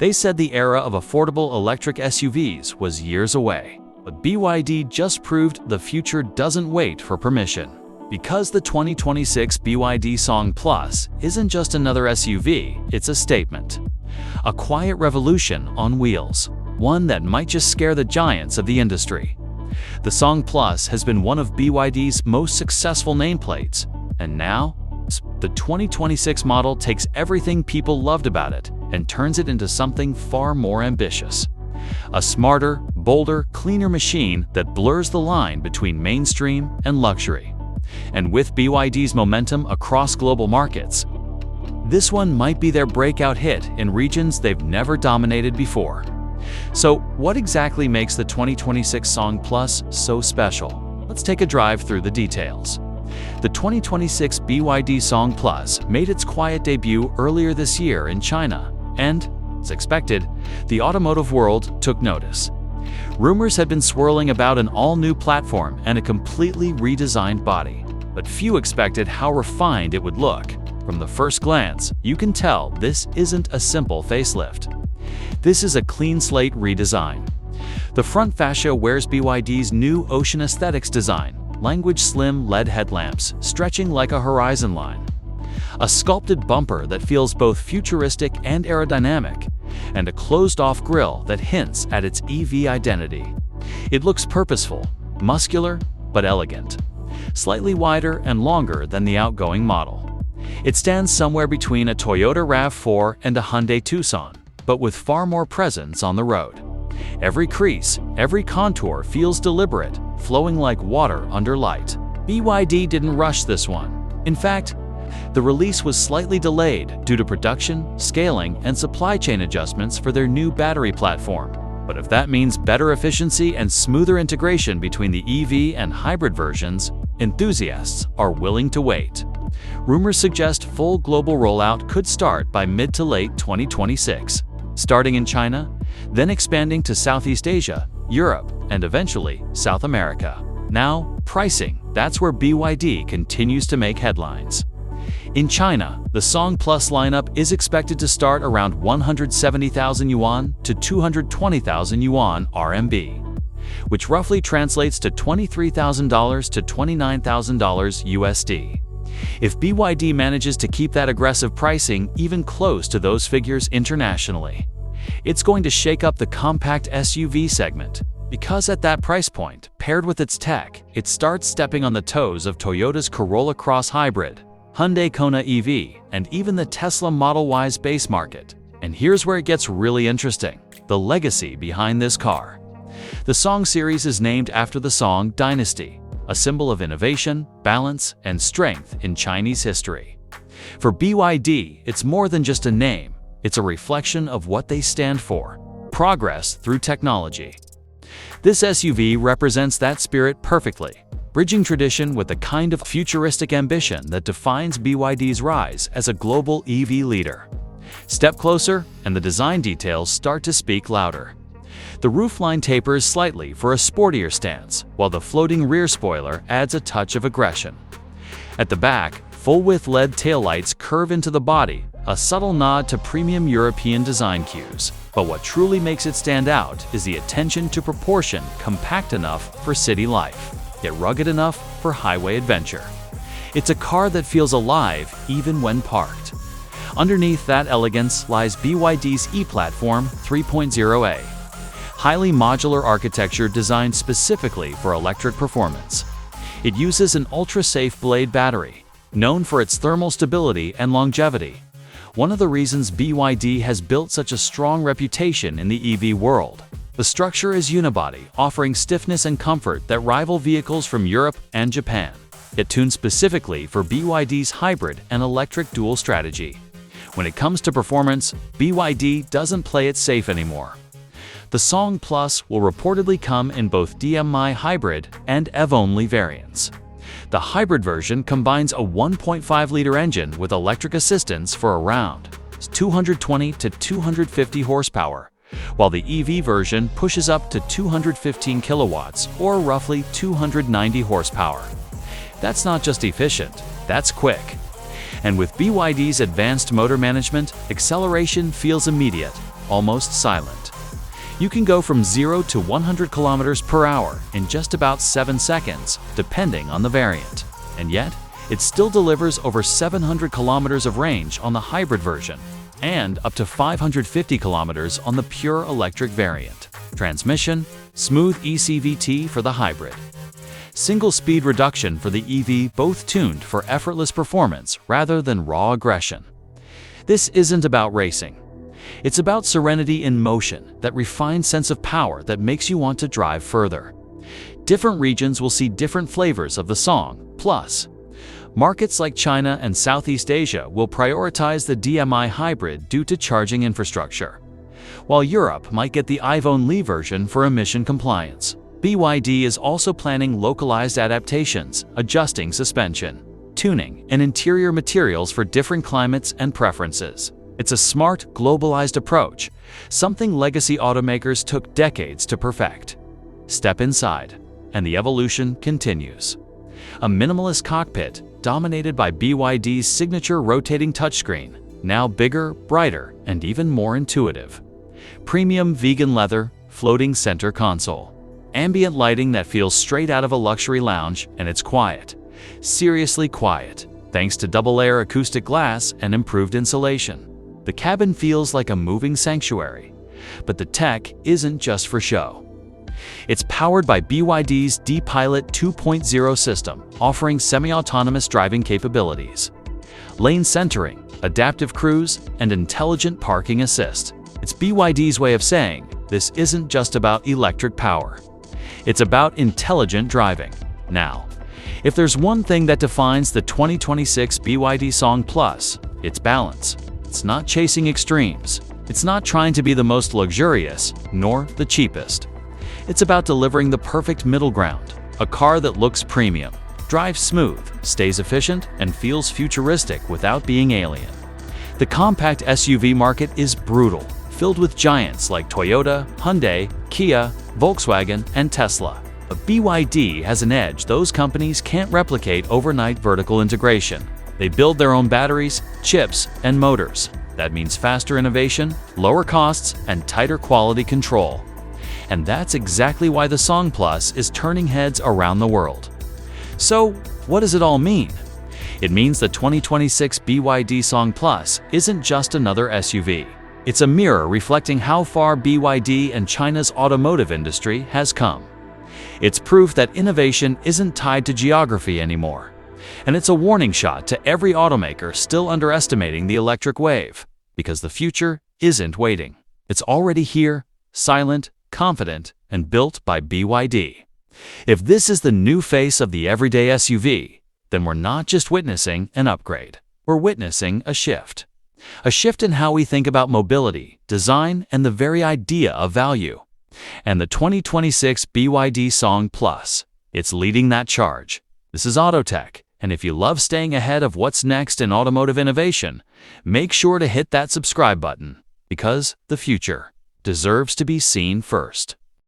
They said the era of affordable electric SUVs was years away. But BYD just proved the future doesn't wait for permission. Because the 2026 BYD Song Plus isn't just another SUV, it's a statement. A quiet revolution on wheels, one that might just scare the giants of the industry. The Song Plus has been one of BYD's most successful nameplates, and now, the 2026 model takes everything people loved about it and turns it into something far more ambitious. A smarter, bolder, cleaner machine that blurs the line between mainstream and luxury. And with BYD's momentum across global markets, this one might be their breakout hit in regions they've never dominated before. So, what exactly makes the 2026 Song Plus so special? Let's take a drive through the details. The 2026 BYD Song Plus made its quiet debut earlier this year in China, and, as expected, the automotive world took notice. Rumors had been swirling about an all-new platform and a completely redesigned body, but few expected how refined it would look. From the first glance, you can tell this isn't a simple facelift. This is a clean slate redesign. The front fascia wears BYD's new Ocean Aesthetics design, language slim LED headlamps stretching like a horizon line. A sculpted bumper that feels both futuristic and aerodynamic, and a closed-off grille that hints at its EV identity. It looks purposeful, muscular, but elegant. Slightly wider and longer than the outgoing model. It stands somewhere between a Toyota RAV4 and a Hyundai Tucson, but with far more presence on the road. Every crease, every contour feels deliberate, flowing like water under light. BYD didn't rush this one. In fact, the release was slightly delayed due to production, scaling, and supply chain adjustments for their new battery platform. But if that means better efficiency and smoother integration between the EV and hybrid versions, enthusiasts are willing to wait. Rumors suggest full global rollout could start by mid to late 2026, starting in China, then expanding to Southeast Asia, Europe, and eventually South America. Now, pricing, that's where BYD continues to make headlines. In China, the Song Plus lineup is expected to start around 170,000 yuan to 220,000 yuan RMB, which roughly translates to $23,000 to $29,000 USD. If BYD manages to keep that aggressive pricing even close to those figures internationally, it's going to shake up the compact SUV segment. Because at that price point, paired with its tech, it starts stepping on the toes of Toyota's Corolla Cross Hybrid, Hyundai Kona EV, and even the Tesla Model Y's base market. And here's where it gets really interesting: the legacy behind this car. The Song series is named after the Song dynasty, a symbol of innovation, balance, and strength in Chinese history. For BYD, it's more than just a name, it's a reflection of what they stand for: progress through technology. This SUV represents that spirit perfectly, bridging tradition with the kind of futuristic ambition that defines BYD's rise as a global EV leader. Step closer, and the design details start to speak louder. The roofline tapers slightly for a sportier stance, while the floating rear spoiler adds a touch of aggression. At the back, full-width LED taillights curve into the body, a subtle nod to premium European design cues. But what truly makes it stand out is the attention to proportion, compact enough for city life, yet rugged enough for highway adventure. It's a car that feels alive even when parked. Underneath that elegance lies BYD's e-Platform 3.0a, highly modular architecture designed specifically for electric performance. It uses an ultra-safe Blade battery, known for its thermal stability and longevity. One of the reasons BYD has built such a strong reputation in the EV world. The structure is unibody, offering stiffness and comfort that rival vehicles from Europe and Japan, yet tuned specifically for BYD's hybrid and electric dual strategy. When it comes to performance, BYD doesn't play it safe anymore. The Song Plus will reportedly come in both DM-i hybrid and EV-only variants. The hybrid version combines a 1.5-liter engine with electric assistance for around 220 to 250 horsepower, while the EV version pushes up to 215 kilowatts or roughly 290 horsepower. That's not just efficient, that's quick. And with BYD's advanced motor management, acceleration feels immediate, almost silent. You can go from 0 to 100 kilometers per hour in just about 7 seconds, depending on the variant. And yet, it still delivers over 700 kilometers of range on the hybrid version, and up to 550 kilometers on the pure electric variant. Transmission, smooth ECVT for the hybrid. Single-speed reduction for the EV, both tuned for effortless performance rather than raw aggression. This isn't about racing. It's about serenity in motion, that refined sense of power that makes you want to drive further. Different regions will see different flavors of the Song Plus. Markets like China and Southeast Asia will prioritize the DMI hybrid due to charging infrastructure, while Europe might get the iVonly version for emission compliance. BYD is also planning localized adaptations, adjusting suspension, tuning, and interior materials for different climates and preferences. It's a smart, globalized approach, something legacy automakers took decades to perfect. Step inside, and the evolution continues. A minimalist cockpit, dominated by BYD's signature rotating touchscreen, now bigger, brighter, and even more intuitive. Premium vegan leather, floating center console. Ambient lighting that feels straight out of a luxury lounge, and it's quiet. Seriously quiet, thanks to double-layer acoustic glass and improved insulation. The cabin feels like a moving sanctuary. But the tech isn't just for show. It's powered by BYD's D-Pilot 2.0 system, offering semi-autonomous driving capabilities. Lane centering, adaptive cruise, and intelligent parking assist. It's BYD's way of saying, this isn't just about electric power. It's about intelligent driving. Now, if there's one thing that defines the 2026 BYD Song Plus, it's balance. It's not chasing extremes. It's not trying to be the most luxurious, nor the cheapest. It's about delivering the perfect middle ground, a car that looks premium, drives smooth, stays efficient, and feels futuristic without being alien. The compact SUV market is brutal, filled with giants like Toyota, Hyundai, Kia, Volkswagen, and Tesla. But BYD has an edge those companies can't replicate: overnight vertical integration. They build their own batteries, chips, and motors. That means faster innovation, lower costs, and tighter quality control. And that's exactly why the Song Plus is turning heads around the world. So, what does it all mean? It means the 2026 BYD Song Plus isn't just another SUV. It's a mirror reflecting how far BYD and China's automotive industry has come. It's proof that innovation isn't tied to geography anymore. And it's a warning shot to every automaker still underestimating the electric wave, because the future isn't waiting. It's already here, silent, confident, and built by BYD. If this is the new face of the everyday SUV, then we're not just witnessing an upgrade. We're witnessing a shift. A shift in how we think about mobility, design, and the very idea of value. And the 2026 BYD Song Plus, it's leading that charge. This is Autotech, and if you love staying ahead of what's next in automotive innovation, make sure to hit that subscribe button, because the future deserves to be seen first.